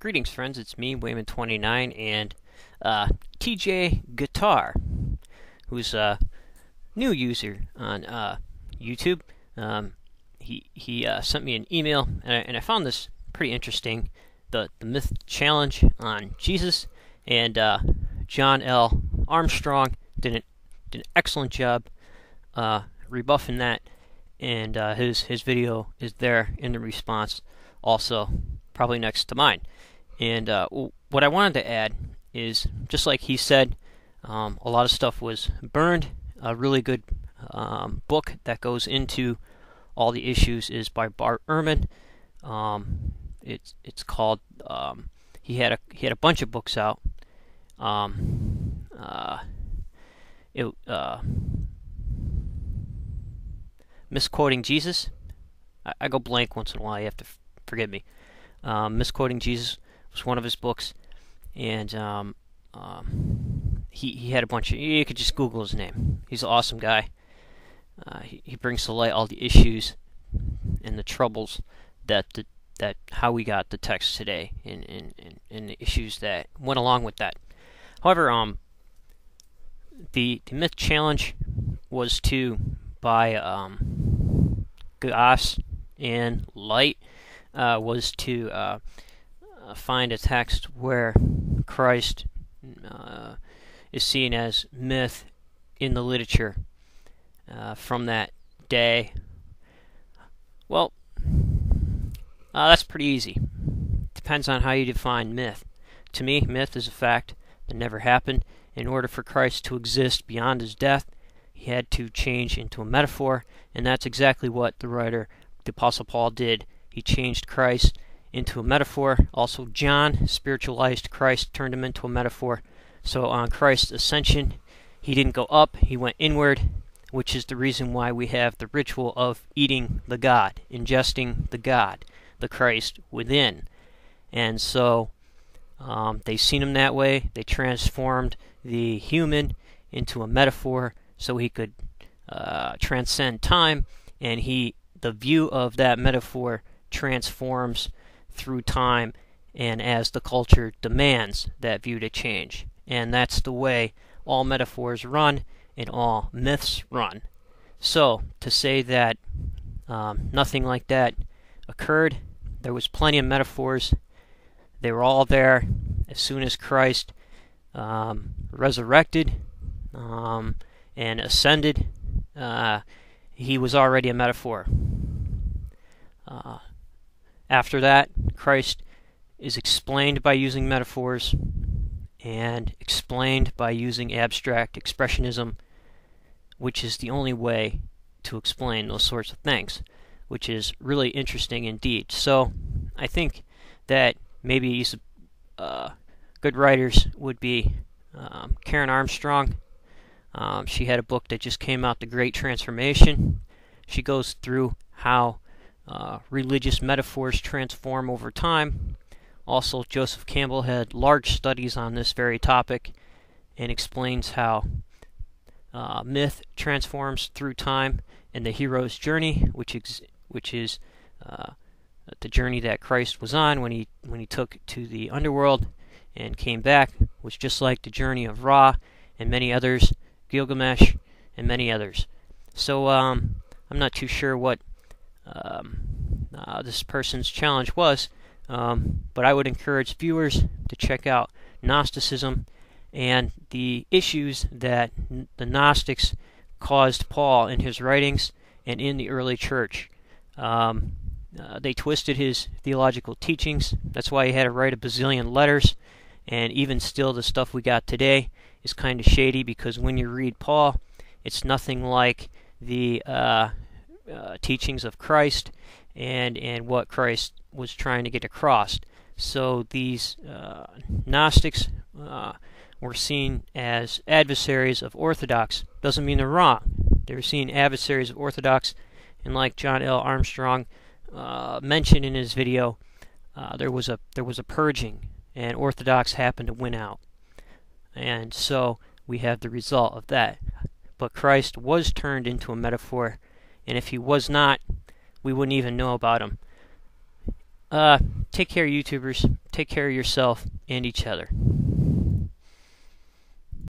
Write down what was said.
Greetings, friends. It's me, Wayman29, and TJ Guitar, who's a new user on YouTube. He sent me an email, and I found this pretty interesting. The myth challenge on Jesus, and John L. Armstrong did an excellent job rebuffing that, and his video is there in the response also, probably next to mine. And what I wanted to add is, just like he said, a lot of stuff was burned. A really good book that goes into all the issues is by Bart Ehrman. It's called. He had a bunch of books out. Misquoting Jesus. I go blank once in a while. You have to forgive me. Misquoting Jesus was one of his books, and he had a bunch of. You could just Google his name. He's an awesome guy. He brings to light all the issues and the troubles that how we got the text today, and the issues that went along with that. However, the myth challenge was to by Goss and Light was to find a text where Christ is seen as myth in the literature from that day. Well, that's pretty easy. Depends on how you define myth. To me, myth is a fact that never happened. In order for Christ to exist beyond his death, he had to change into a metaphor, and that's exactly what the writer, the Apostle Paul, did. He changed Christ into a metaphor. Also, John spiritualized Christ, turned him into a metaphor. So on Christ's ascension, he didn't go up, he went inward, which is the reason why we have the ritual of eating the God, ingesting the God, the Christ within. And so they seen him that way. They transformed the human into a metaphor so he could transcend time, and the view of that metaphor transforms through time and as the culture demands that view to change. And that's the way all metaphors run and all myths run. So to say that nothing like that occurred, there was plenty of metaphors. They were all there. As soon as Christ resurrected and ascended, he was already a metaphor. After that, Christ is explained by using metaphors and explained by using abstract expressionism, which is the only way to explain those sorts of things, which is really interesting indeed. So I think that maybe good writers would be Karen Armstrong. She had a book that just came out, The Great Transformation. She goes through how religious metaphors transform over time. Also, Joseph Campbell had large studies on this very topic and explains how myth transforms through time, and the hero's journey, which is the journey that Christ was on when he took to the underworld and came back, was just like the journey of Ra and many others, Gilgamesh and many others. So I'm not too sure what this person's challenge was, but I would encourage viewers to check out Gnosticism and the issues that the Gnostics caused Paul in his writings and in the early church. They twisted his theological teachings. That's why he had to write a bazillion letters, and even still the stuff we got today is kind of shady, because when you read Paul, it's nothing like the teachings of Christ and what Christ was trying to get across. So these Gnostics were seen as adversaries of Orthodox. Doesn't mean they're wrong. They were seen adversaries of Orthodox, and like John L. Armstrong mentioned in his video, there was a purging, and Orthodox happened to win out. And so we have the result of that. But Christ was turned into a metaphor, and if he was not, we wouldn't even know about him. Take care, YouTubers. Take care of yourself and each other.